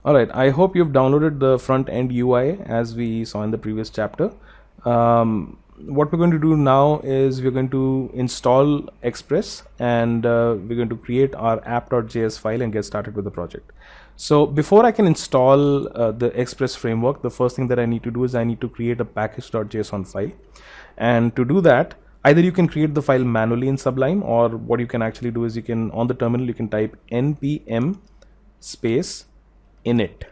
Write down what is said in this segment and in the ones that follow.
All right, I hope you've downloaded the front end UI as we saw in the previous chapter. What we're going to do now is we're going to install Express, and we're going to create our app.js file and get started with the project. So before I can install the Express framework, the first thing that I need to do is I need to create a package.json file. And to do that, either you can create the file manually in Sublime, or what you can actually do is you can, on the terminal, you can type npm space init,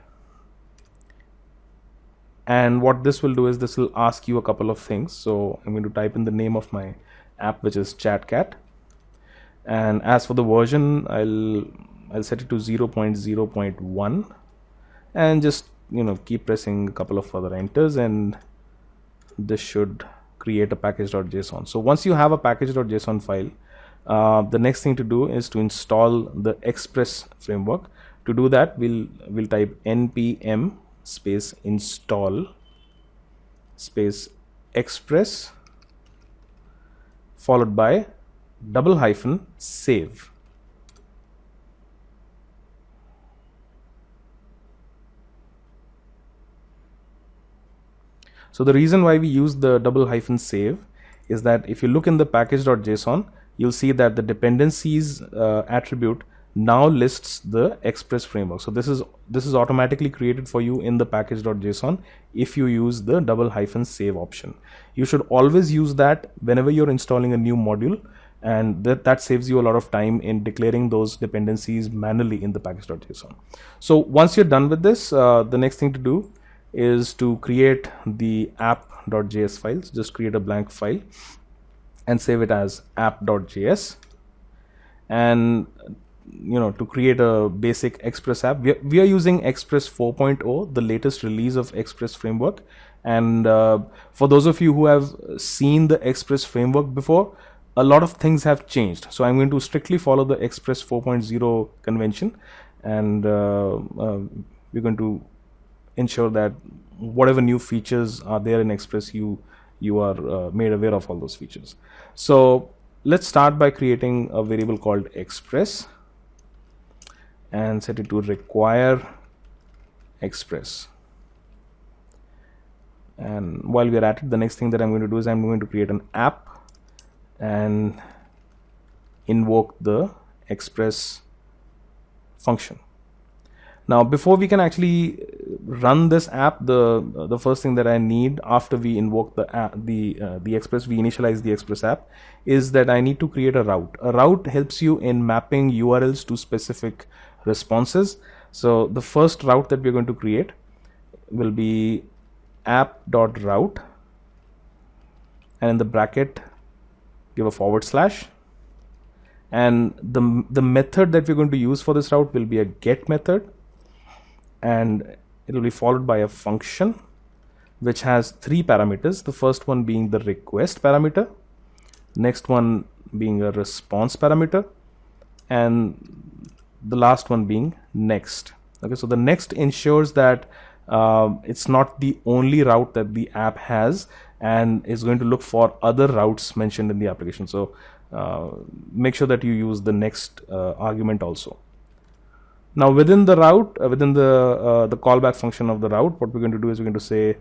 and what this will do is this will ask you a couple of things. So I'm going to type in the name of my app, which is ChatCat, and as for the version, I'll set it to 0.0.1, and just keep pressing a couple of further enters, and this should create a package.json. So once you have a package.json file, the next thing to do is to install the Express framework. To do that, we'll type npm space install space express followed by _save. So the reason why we use the _save is that if you look in the package.json, you'll see that the dependencies attribute now lists the Express framework. So this is automatically created for you in the package.json if you use the _save option. You should always use that whenever you're installing a new module, and that saves you a lot of time in declaring those dependencies manually in the package.json. So once you're done with this, the next thing to do is to create the app.js files. Just create a blank file and save it as app.js. And to create a basic Express app, we are using Express 4.0, the latest release of Express framework. And for those of you who have seen the Express framework before, a lot of things have changed. So I'm going to strictly follow the Express 4.0 convention, and we're going to ensure that whatever new features are there in Express, you are made aware of all those features. So let's start by creating a variable called Express and set it to require Express. And while we are at it, the next thing that I'm going to do is I'm going to create an app and invoke the Express function. Now, before we can actually run this app, the first thing that I need after we invoke the app, the Express, we initialize the Express app, is that I need to create a route. A route helps you in mapping URLs to specific responses. So the first route that we're going to create will be app.route, and in the bracket give a /, and the method that we're going to use for this route will be a get method, and it will be followed by a function which has 3 parameters. The first one being the request parameter, next one being a response parameter, and the last one being next. Okay, so the next ensures that it's not the only route that the app has, and is going to look for other routes mentioned in the application. So make sure that you use the next argument also. Now within the route, within the callback function of the route, what we're going to do is we're going to say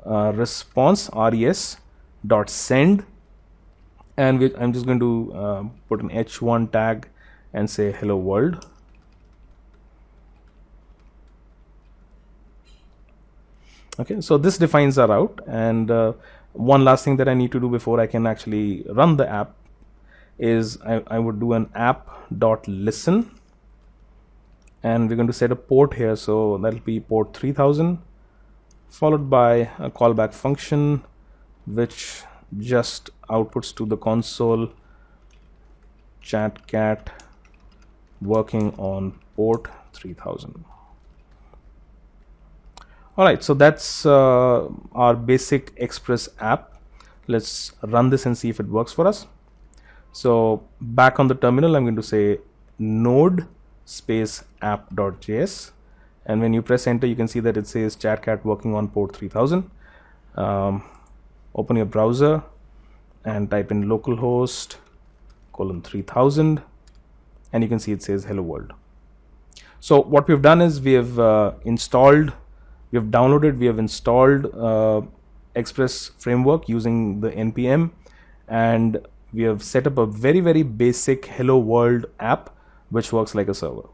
response res dot send, and I'm just going to put an h1 tag and say hello world. Okay, so this defines our route. And one last thing that I need to do before I can actually run the app is I would do an app.listen, and we're going to set a port here, so that'll be port 3000, followed by a callback function which just outputs to the console ChatCat working on port 3000. Alright, so that's our basic Express app. Let's run this and see if it works for us. So back on the terminal, I'm going to say node space app.js, and when you press enter, you can see that it says ChatCat working on port 3000. Open your browser and type in localhost :3000, and you can see it says hello world. So what we've done is we have downloaded, we have installed Express framework using the npm, and we have set up a very basic hello world app which works like a server.